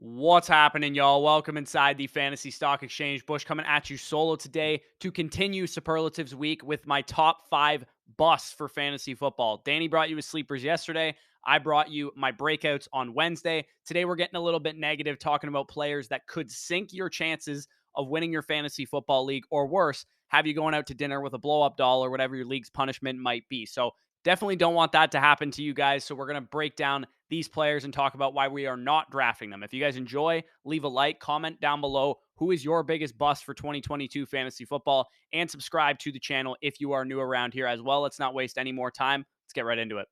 What's happening, y'all? Welcome inside the Fantasy Stock Exchange. Bush coming at you solo today to continue Superlatives Week with my top 5 busts for fantasy football. Danny brought you his sleepers yesterday. I brought you my breakouts on Wednesday. Today, we're getting a little bit negative, talking about players that could sink your chances of winning your fantasy football league, or worse, have you going out to dinner with a blow up doll or whatever your league's punishment might be. So, definitely don't want that to happen to you guys. So, we're going to break down these players and talk about why we are not drafting them. If you guys enjoy, leave a like, comment down below who is your biggest bust for 2022 fantasy football, and subscribe to the channel if you are new around here as well. Let's not waste any more time. Let's get right into it.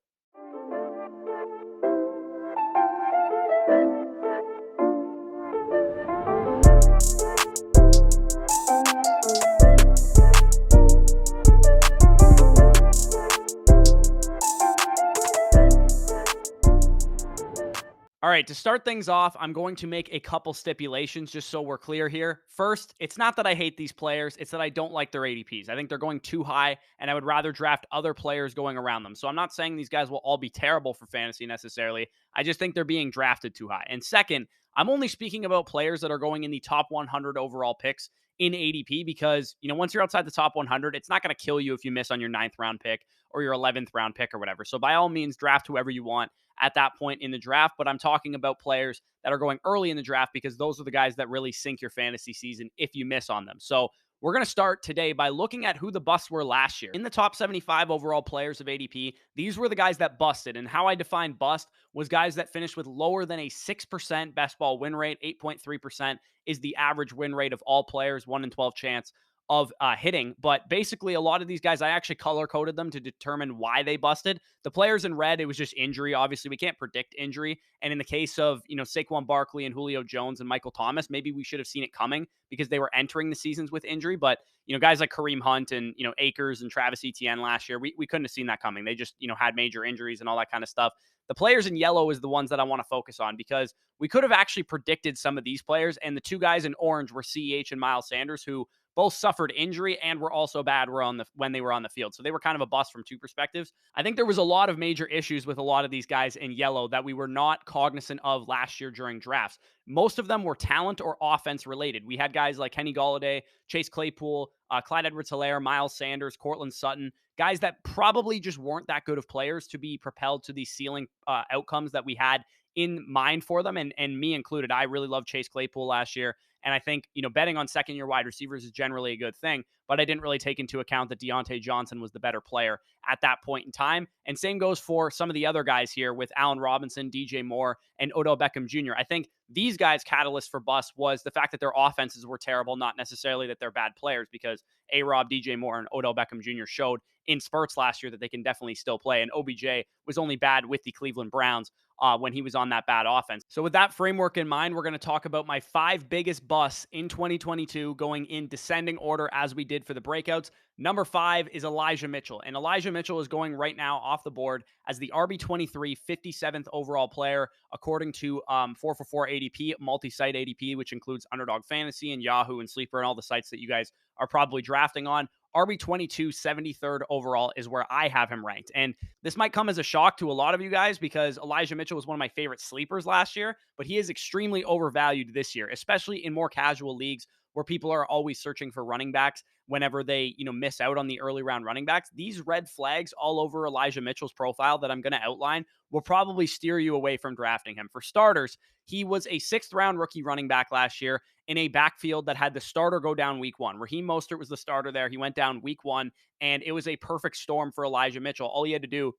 All right, to start things off, I'm going to make a couple stipulations just so we're clear here. First, it's not that I hate these players, it's that I don't like their ADPs. I think they're going too high, and I would rather draft other players going around them. So I'm not saying these guys will all be terrible for fantasy necessarily. I just think they're being drafted too high. And second, I'm only speaking about players that are going in the top 100 overall picks in ADP because, once you're outside the top 100, it's not going to kill you if you miss on your 9th round pick or your 11th round pick or whatever. So by all means, draft whoever you want at that point in the draft. But I'm talking about players that are going early in the draft because those are the guys that really sink your fantasy season if you miss on them. So we're going to start today by looking at who the busts were last year. In the top 75 overall players of ADP, these were the guys that busted. And how I define bust was guys that finished with lower than a 6% best ball win rate. 8.3% is the average win rate of all players, 1 in 12 chance of hitting. But basically, a lot of these guys, I actually color coded them to determine why they busted. The players in red, it was just injury. Obviously, we can't predict injury. And in the case of, Saquon Barkley and Julio Jones and Michael Thomas, maybe we should have seen it coming because they were entering the seasons with injury. But, guys like Kareem Hunt and, Akers and Travis Etienne last year, we couldn't have seen that coming. They just, had major injuries and all that kind of stuff. The players in yellow is the ones that I want to focus on because we could have actually predicted some of these players. And the two guys in orange were CEH and Miles Sanders, who both suffered injury and were also bad when they were on the field. So they were kind of a bust from two perspectives. I think there was a lot of major issues with a lot of these guys in yellow that we were not cognizant of last year during drafts. Most of them were talent or offense related. We had guys like Kenny Golladay, Chase Claypool, Clyde Edwards-Helaire, Miles Sanders, Cortland Sutton, guys that probably just weren't that good of players to be propelled to these ceiling outcomes that we had in mind for them, and me included. I really loved Chase Claypool last year. And I think, betting on second-year wide receivers is generally a good thing, but I didn't really take into account that Deontay Johnson was the better player at that point in time. And same goes for some of the other guys here with Allen Robinson, DJ Moore, and Odell Beckham Jr. I think these guys' catalyst for bust was the fact that their offenses were terrible, not necessarily that they're bad players, because A-Rob, DJ Moore, and Odell Beckham Jr. showed in spurts last year that they can definitely still play. And OBJ was only bad with the Cleveland Browns when he was on that bad offense. So with that framework in mind, we're going to talk about my 5 biggest busts in 2022 going in descending order as we did for the breakouts. Number 5 is Elijah Mitchell. And Elijah Mitchell is going right now off the board as the RB23 57th overall player, according to 444 ADP, multi-site ADP, which includes Underdog Fantasy and Yahoo and Sleeper and all the sites that you guys are probably drafting on. RB22 73rd overall is where I have him ranked. And this might come as a shock to a lot of you guys because Elijah Mitchell was one of my favorite sleepers last year, but he is extremely overvalued this year, especially in more casual leagues where people are always searching for running backs whenever they, miss out on the early round running backs. These red flags all over Elijah Mitchell's profile that I'm going to outline will probably steer you away from drafting him. For starters, he was a 6th round rookie running back last year in a backfield that had the starter go down week 1. Raheem Mostert was the starter there. He went down week 1, and it was a perfect storm for Elijah Mitchell. All he had to do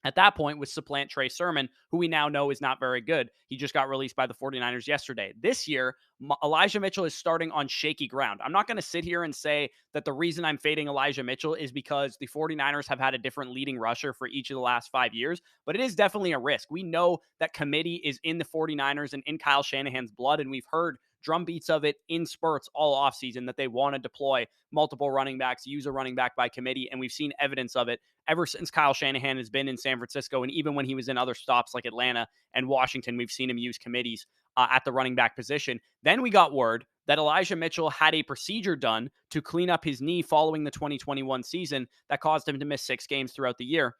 at that point was supplant Trey Sermon, who we now know is not very good. He just got released by the 49ers yesterday. This year, Elijah Mitchell is starting on shaky ground. I'm not going to sit here and say that the reason I'm fading Elijah Mitchell is because the 49ers have had a different leading rusher for each of the last 5 years, but it is definitely a risk. We know that committee is in the 49ers and in Kyle Shanahan's blood, and we've heard drum beats of it in spurts all offseason that they want to deploy multiple running backs, use a running back by committee, and we've seen evidence of it ever since Kyle Shanahan has been in San Francisco, and even when he was in other stops like Atlanta and Washington, we've seen him use committees at the running back position. Then we got word that Elijah Mitchell had a procedure done to clean up his knee following the 2021 season that caused him to miss 6 games throughout the year.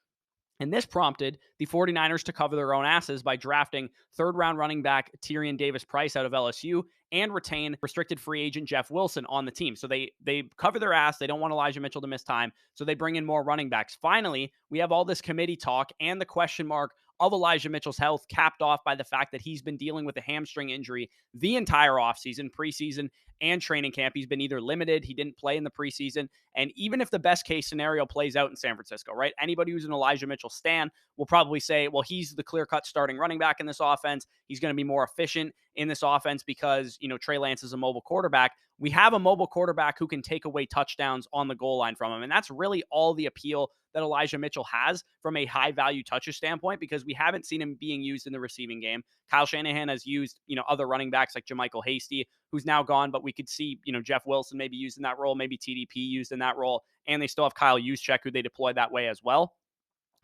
And this prompted the 49ers to cover their own asses by drafting third-round running back Tyrion Davis-Price out of LSU and retain restricted free agent Jeff Wilson on the team. So they cover their ass. They don't want Elijah Mitchell to miss time, so they bring in more running backs. Finally, we have all this committee talk and the question mark of Elijah Mitchell's health capped off by the fact that he's been dealing with a hamstring injury the entire offseason, preseason, and training camp. He's been either limited, he didn't play in the preseason, and even if the best case scenario plays out in San Francisco, right? Anybody who's an Elijah Mitchell stan will probably say, well, he's the clear-cut starting running back in this offense. He's going to be more efficient in this offense because, Trey Lance is a mobile quarterback. We have a mobile quarterback who can take away touchdowns on the goal line from him. And that's really all the appeal that Elijah Mitchell has from a high value touches standpoint, because we haven't seen him being used in the receiving game. Kyle Shanahan has used, other running backs like JaMychal Hasty, who's now gone, but we could see, Jeff Wilson maybe used in that role, maybe TDP used in that role. And they still have Kyle Juszczyk, who they deploy that way as well.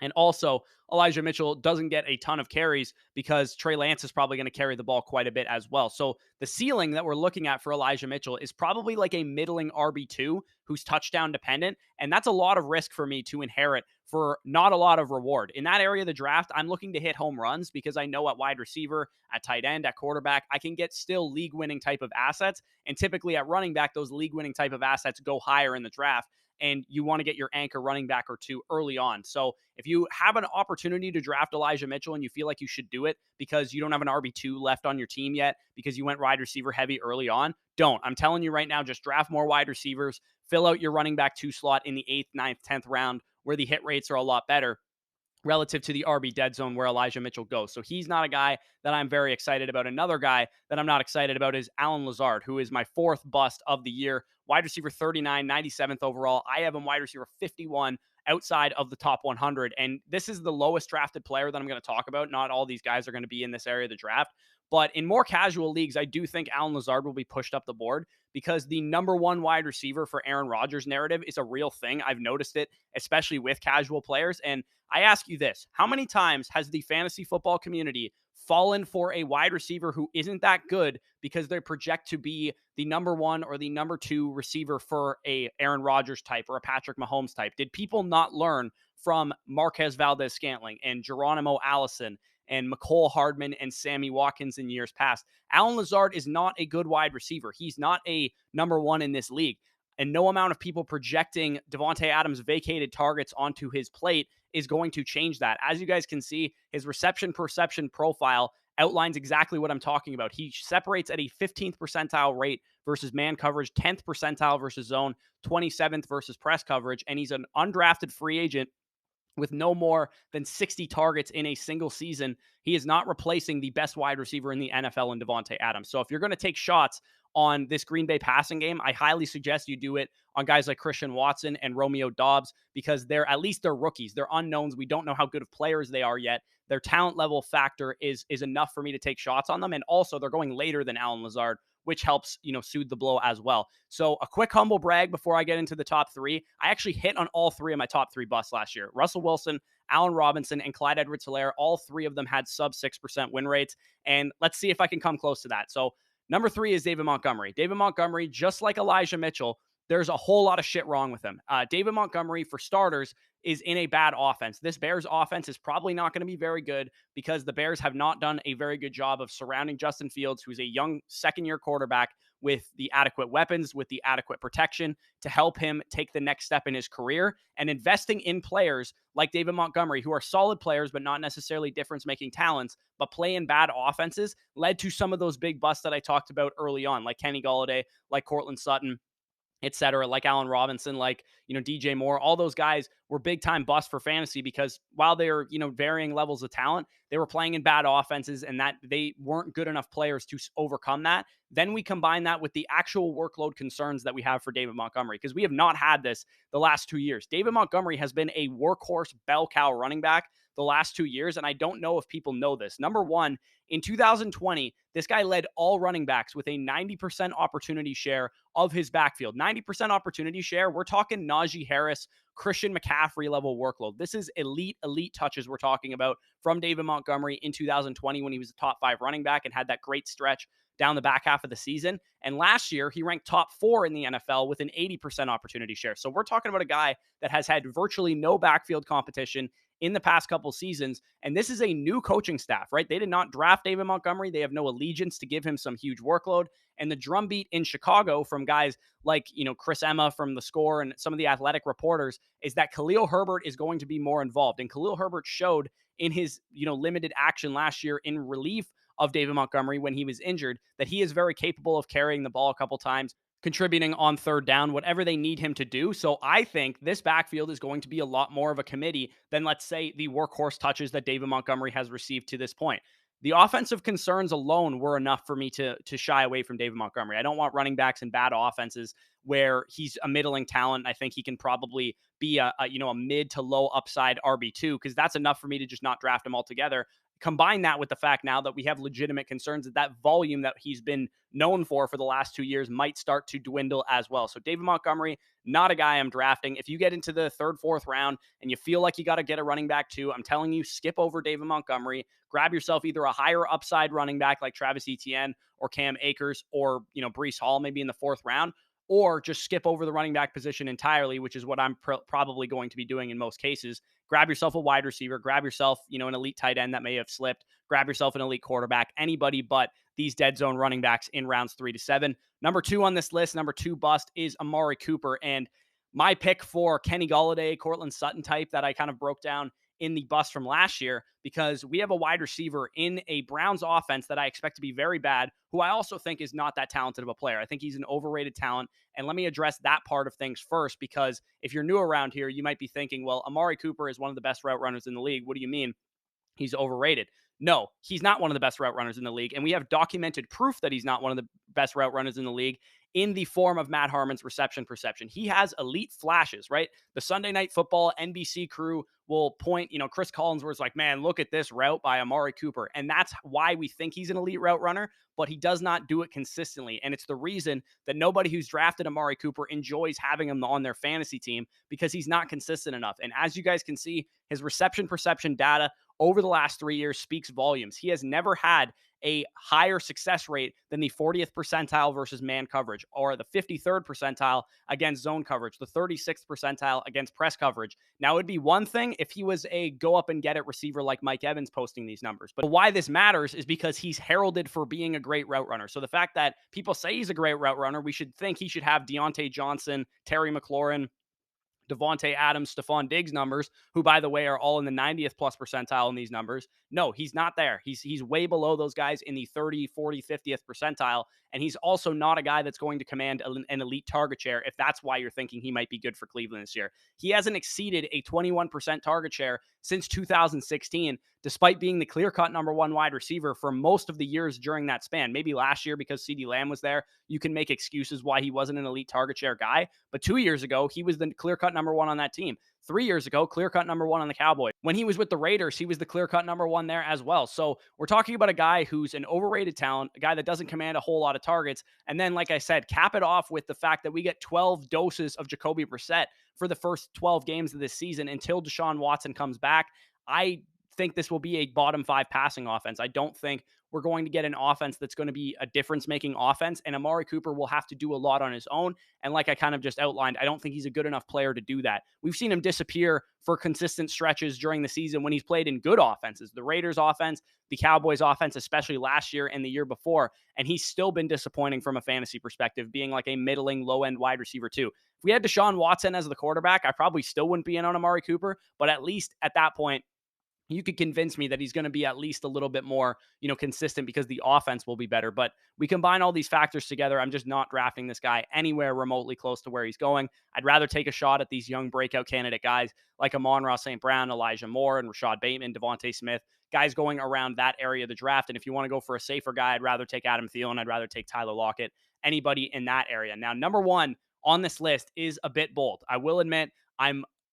And also, Elijah Mitchell doesn't get a ton of carries because Trey Lance is probably going to carry the ball quite a bit as well. So the ceiling that we're looking at for Elijah Mitchell is probably like a middling RB2 who's touchdown dependent. And that's a lot of risk for me to inherit for not a lot of reward. In that area of the draft, I'm looking to hit home runs because I know at wide receiver, at tight end, at quarterback, I can get still league-winning type of assets. And typically at running back, those league-winning type of assets go higher in the draft. And you want to get your anchor running back or two early on. So if you have an opportunity to draft Elijah Mitchell and you feel like you should do it because you don't have an RB2 left on your team yet because you went wide receiver heavy early on, don't. I'm telling you right now, just draft more wide receivers, fill out your running back 2 slot in the 8th, 9th, 10th round where the hit rates are a lot better relative to the RB dead zone where Elijah Mitchell goes. So he's not a guy that I'm very excited about. Another guy that I'm not excited about is Allen Lazard, who is my 4th bust of the year. Wide receiver 39, 97th overall. I have him wide receiver 51 outside of the top 100. And this is the lowest drafted player that I'm going to talk about. Not all these guys are going to be in this area of the draft. But in more casual leagues, I do think Allen Lazard will be pushed up the board because the number 1 wide receiver for Aaron Rodgers narrative is a real thing. I've noticed it, especially with casual players. And I ask you this, how many times has the fantasy football community fallen for a wide receiver who isn't that good because they project to be the number 1 or the number 2 receiver for a Aaron Rodgers type or a Patrick Mahomes type? Did people not learn from Marquez Valdez-Scantling and Geronimo Allison and McCole Hardman and Sammy Watkins in years past? Allen Lazard is not a good wide receiver. He's not a number 1 in this league. And no amount of people projecting Devontae Adams' vacated targets onto his plate is going to change that. As you guys can see, his reception perception profile outlines exactly what I'm talking about. He separates at a 15th percentile rate versus man coverage, 10th percentile versus zone, 27th versus press coverage, and he's an undrafted free agent with no more than 60 targets in a single season. He is not replacing the best wide receiver in the NFL in Devontae Adams. So if you're going to take shots on this Green Bay passing game, I highly suggest you do it on guys like Christian Watson and Romeo Doubs because they're rookies. They're unknowns. We don't know how good of players they are yet. Their talent level factor is enough for me to take shots on them. And also they're going later than Allen Lazard, which helps, soothe the blow as well. So a quick humble brag before I get into the top 3. I actually hit on all 3 of my top 3 busts last year. Russell Wilson, Allen Robinson, and Clyde Edwards-Helaire, all 3 of them had sub 6% win rates. And let's see if I can come close to that. So number 3 is David Montgomery. David Montgomery, just like Elijah Mitchell, there's a whole lot of shit wrong with him. David Montgomery, for starters, is in a bad offense. This Bears offense is probably not going to be very good because the Bears have not done a very good job of surrounding Justin Fields, who's a young second-year quarterback, with the adequate weapons, with the adequate protection to help him take the next step in his career, and investing in players like David Montgomery, who are solid players, but not necessarily difference-making talents, but play in bad offenses, led to some of those big busts that I talked about early on, like Kenny Golladay, like Cortland Sutton, etc., like Allen Robinson, like, DJ Moore. All those guys were big time busts for fantasy because while they're, varying levels of talent, they were playing in bad offenses and that they weren't good enough players to overcome that. Then we combine that with the actual workload concerns that we have for David Montgomery, because we have not had this the last 2 years. David Montgomery has been a workhorse bell cow running back the last 2 years, and I don't know if people know this. Number 1, in 2020, this guy led all running backs with a 90% opportunity share of his backfield. 90% opportunity share. We're talking Najee Harris, Christian McCaffrey level workload. This is elite touches we're talking about from David Montgomery in 2020 when he was a top 5 running back and had that great stretch down the back half of the season. And last year, he ranked top 4 in the NFL with an 80% opportunity share. So we're talking about a guy that has had virtually no backfield competition in the past couple seasons. And this is a new coaching staff, right? They did not draft David Montgomery. They have no allegiance to give him some huge workload. And the drumbeat in Chicago from guys like, Chris Emma from The Score and some of the athletic reporters is that Khalil Herbert is going to be more involved. And Khalil Herbert showed in his, limited action last year in relief of David Montgomery when he was injured that he is very capable of carrying the ball a couple times, contributing on third down, whatever they need him to do. So I think this backfield is going to be a lot more of a committee than, let's say, the workhorse touches that David Montgomery has received to this point. The offensive concerns alone were enough for me to shy away from David Montgomery. I don't want running backs in bad offenses where he's a middling talent. I think he can probably be a mid to low upside RB2 because that's enough for me to just not draft him altogether. Combine that with the fact now that we have legitimate concerns that volume that he's been known for the last 2 years might start to dwindle as well. So David Montgomery, not a guy I'm drafting. If you get into the third, fourth round and you feel like you got to get a running back too, I'm telling you, skip over David Montgomery. Grab yourself either a higher upside running back like Travis Etienne or Cam Akers or, Breece Hall maybe in the fourth round, or just skip over the running back position entirely, which is what I'm probably going to be doing in most cases. Grab yourself a wide receiver, grab yourself, an elite tight end that may have slipped, grab yourself an elite quarterback, anybody but these dead zone running backs in rounds 3 to 7. Number 2 on this list, number 2 bust is Amari Cooper. And my pick for Kenny Golladay, Cortland Sutton type that I kind of broke down in the bust from last year, because we have a wide receiver in a Browns offense that I expect to be very bad, who I also think is not that talented of a player. I think he's an overrated talent. And let me address that part of things first, because if you're new around here, you might be thinking, well, Amari Cooper is one of the best route runners in the league. What do you mean he's overrated? No, he's not one of the best route runners in the league. And we have documented proof that he's not one of the best route runners in the league in the form of Matt Harmon's reception perception. He has elite flashes, right? The Sunday Night Football NBC crew will point, Chris Collinsworth's like, man, look at this route by Amari Cooper. And that's why we think he's an elite route runner, but he does not do it consistently. And it's the reason that nobody who's drafted Amari Cooper enjoys having him on their fantasy team, because he's not consistent enough. And as you guys can see, his reception perception data over the last 3 years speaks volumes. He has never had a higher success rate than the 40th percentile versus man coverage, or the 53rd percentile against zone coverage, the 36th percentile against press coverage. Now, it'd be one thing if he was a go up and get it receiver like Mike Evans posting these numbers. But why this matters is because he's heralded for being a great route runner. So the fact that people say he's a great route runner, we should think he should have Deontay Johnson, Terry McLaurin, Devontae Adams, Stephon Diggs numbers, who, by the way, are all in the 90th plus percentile in these numbers. No, he's not there. He's way below those guys in the 30, 40, 50th percentile. And he's also not a guy that's going to command an elite target share, if that's why you're thinking he might be good for Cleveland this year. He hasn't exceeded a 21% target share since 2016, despite being the clear-cut number 1 wide receiver for most of the years during that span. Maybe last year because CeeDee Lamb was there, you can make excuses why he wasn't an elite target share guy. But 2 years ago, he was the clear-cut number 1 on that team. 3 years ago, clear-cut number 1 on the Cowboys. When he was with the Raiders, he was the clear-cut number 1 there as well. So we're talking about a guy who's an overrated talent, a guy that doesn't command a whole lot of targets. And then, like I said, cap it off with the fact that we get 12 doses of Jacoby Brissett for the first 12 games of this season until Deshaun Watson comes back. I think this will be a bottom 5 passing offense. I don't think we're going to get an offense that's going to be a difference-making offense, and Amari Cooper will have to do a lot on his own. And like I kind of just outlined, I don't think he's a good enough player to do that. We've seen him disappear for consistent stretches during the season when he's played in good offenses, the Raiders offense, the Cowboys offense, especially last year and the year before, and he's still been disappointing from a fantasy perspective, being like a middling, low-end wide receiver too. If we had Deshaun Watson as the quarterback, I probably still wouldn't be in on Amari Cooper, but at least at that point, you could convince me that he's going to be at least a little bit more, consistent, because the offense will be better. But we combine all these factors together. I'm just not drafting this guy anywhere remotely close to where he's going. I'd rather take a shot at these young breakout candidate guys like Amon-Ra St. Brown, Elijah Moore, and Rashad Bateman, Devontae Smith, guys going around that area of the draft. And if you want to go for a safer guy, I'd rather take Adam Thielen. I'd rather take Tyler Lockett, anybody in that area. Now, number 1 on this list is a bit bold. I will admit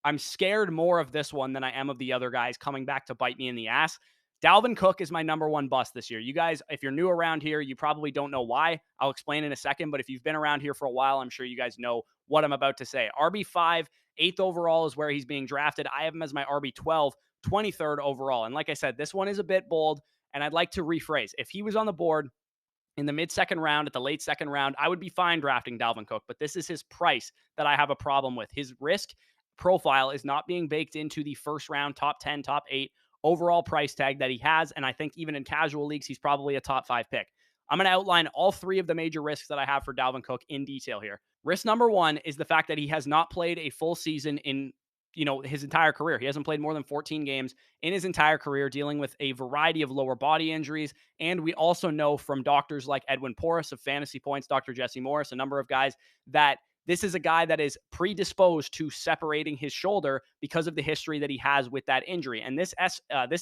I'm scared more of this one than I am of the other guys coming back to bite me in the ass. Dalvin Cook is my number 1 bust this year. You guys, if you're new around here, you probably don't know why. I'll explain in a second, but if you've been around here for a while, I'm sure you guys know what I'm about to say. RB5, 8th overall is where he's being drafted. I have him as my RB12, 23rd overall. And like I said, this one is a bit bold, and I'd like to rephrase. If he was on the board in the mid-second round, at the late second round, I would be fine drafting Dalvin Cook, but this is his price that I have a problem with. His risk profile is not being baked into the first round, top 10, top 8 overall price tag that he has. And I think even in casual leagues, he's probably a top 5 pick. I'm going to outline all three of the major risks that I have for Dalvin Cook in detail here. Risk number one is the fact that he has not played a full season in his entire career. He hasn't played more than 14 games in his entire career, dealing with a variety of lower body injuries. And we also know from doctors like Edwin Porras of Fantasy Points, Dr. Jesse Morris, a number of guys, that this is a guy that is predisposed to separating his shoulder because of the history that he has with that injury. And this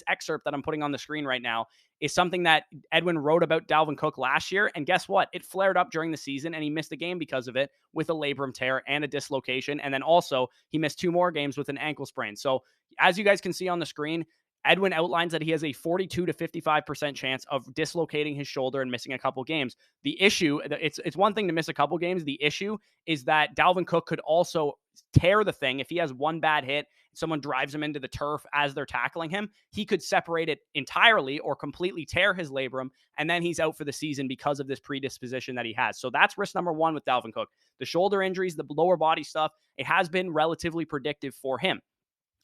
excerpt that I'm putting on the screen right now is something that Edwin wrote about Dalvin Cook last year. And guess what? It flared up during the season, and he missed a game because of it with a labrum tear and a dislocation. And then also he missed 2 more games with an ankle sprain. So as you guys can see on the screen, Edwin outlines that he has a 42 to 55% chance of dislocating his shoulder and missing a couple games. The issue, it's one thing to miss a couple games. The issue is that Dalvin Cook could also tear the thing. If he has one bad hit, someone drives him into the turf as they're tackling him, he could separate it entirely or completely tear his labrum, and then he's out for the season because of this predisposition that he has. So that's risk number one with Dalvin Cook. The shoulder injuries, the lower body stuff, it has been relatively predictive for him.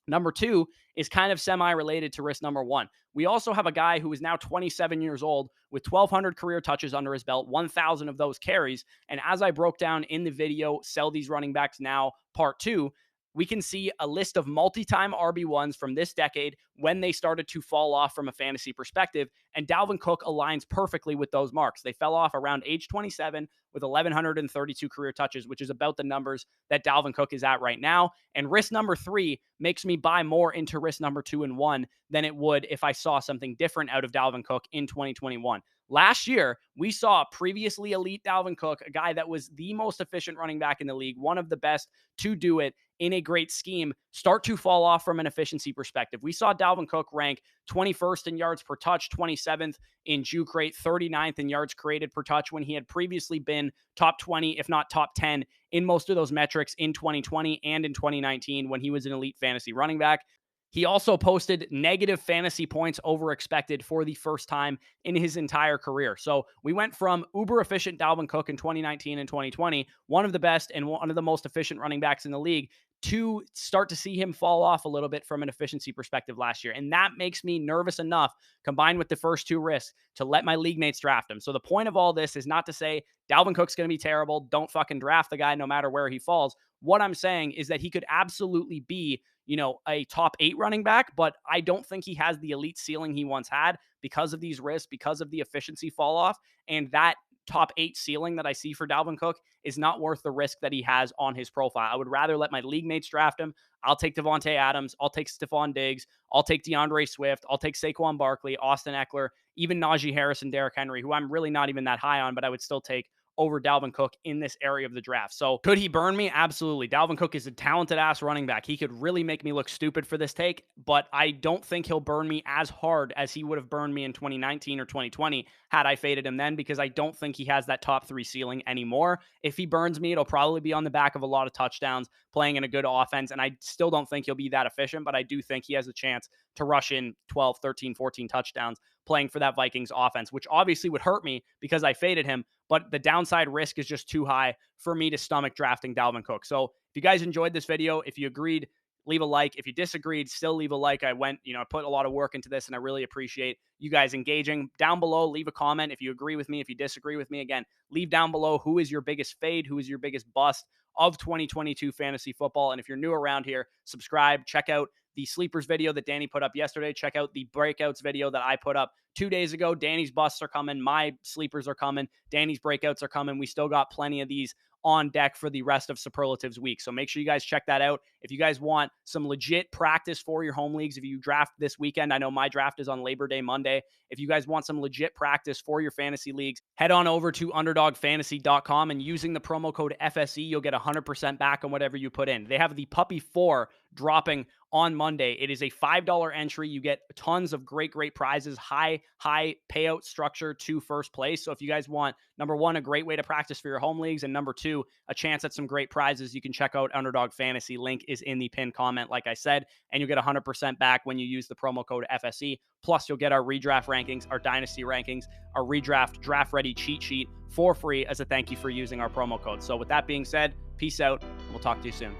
Number two is kind of semi-related to risk number one. We also have a guy who is now 27 years old with 1,200 career touches under his belt, 1,000 of those carries. And as I broke down in the video, Sell These Running Backs Now, Part 2, we can see a list of multi-time RB1s from this decade when they started to fall off from a fantasy perspective, and Dalvin Cook aligns perfectly with those marks. They fell off around age 27 with 1,132 career touches, which is about the numbers that Dalvin Cook is at right now. And risk number three makes me buy more into risk number 2 and 1 than it would if I saw something different out of Dalvin Cook in 2021. Last year, we saw previously elite Dalvin Cook, a guy that was the most efficient running back in the league, one of the best to do it in a great scheme, start to fall off from an efficiency perspective. We saw Dalvin Cook rank 21st in yards per touch, 27th in juke rate, 39th in yards created per touch, when he had previously been top 20, if not top 10, in most of those metrics in 2020 and in 2019 when he was an elite fantasy running back. He also posted negative fantasy points over expected for the first time in his entire career. So we went from uber efficient Dalvin Cook in 2019 and 2020, one of the best and one of the most efficient running backs in the league, to start to see him fall off a little bit from an efficiency perspective last year. And that makes me nervous enough, combined with the first two risks, to let my league mates draft him. So the point of all this is not to say Dalvin Cook's going to be terrible. Don't fucking draft the guy no matter where he falls. What I'm saying is that he could absolutely be, a top 8 running back, but I don't think he has the elite ceiling he once had because of these risks, because of the efficiency fall off. And that top 8 ceiling that I see for Dalvin Cook is not worth the risk that he has on his profile. I would rather let my league mates draft him. I'll take Devontae Adams. I'll take Stephon Diggs. I'll take DeAndre Swift. I'll take Saquon Barkley, Austin Eckler, even Najee Harris and Derrick Henry, who I'm really not even that high on, but I would still take over Dalvin Cook in this area of the draft. So could he burn me? Absolutely. Dalvin Cook is a talented ass running back. He could really make me look stupid for this take, but I don't think he'll burn me as hard as he would have burned me in 2019 or 2020 had I faded him then, because I don't think he has that top 3 ceiling anymore. If he burns me, it'll probably be on the back of a lot of touchdowns, playing in a good offense, and I still don't think he'll be that efficient, but I do think he has a chance to rush in 12, 13, 14 touchdowns playing for that Vikings offense, which obviously would hurt me because I faded him, but the downside risk is just too high for me to stomach drafting Dalvin Cook. So if you guys enjoyed this video, if you agreed, leave a like. If you disagreed, still leave a like. I put a lot of work into this, and I really appreciate you guys engaging. Down below, leave a comment if you agree with me, if you disagree with me. Again, leave down below who is your biggest fade, who is your biggest bust of 2022 fantasy football. And if you're new around here, subscribe, check out the sleepers video that Danny put up yesterday. Check out the breakouts video that I put up 2 days ago. Danny's busts are coming. My sleepers are coming. Danny's breakouts are coming. We still got plenty of these on deck for the rest of Superlatives week. So make sure you guys check that out. If you guys want some legit practice for your home leagues, if you draft this weekend, I know my draft is on Labor Day Monday. If you guys want some legit practice for your fantasy leagues, head on over to underdogfantasy.com, and using the promo code FSE, you'll get 100% back on whatever you put in. They have the Puppy 4 dropping on Monday. It is a $5 entry. You get tons of great prizes, high payout structure to first place. So if you guys want, number one, a great way to practice for your home leagues, and number two, a chance at some great prizes, you can check out Underdog Fantasy. Link is in the pinned comment, like I said, and you'll get 100% back when you use the promo code FSE. Plus, you'll get our redraft rankings, our dynasty rankings, our redraft draft ready cheat sheet for free as a thank you for using our promo code. So with that being said, peace out, and we'll talk to you soon.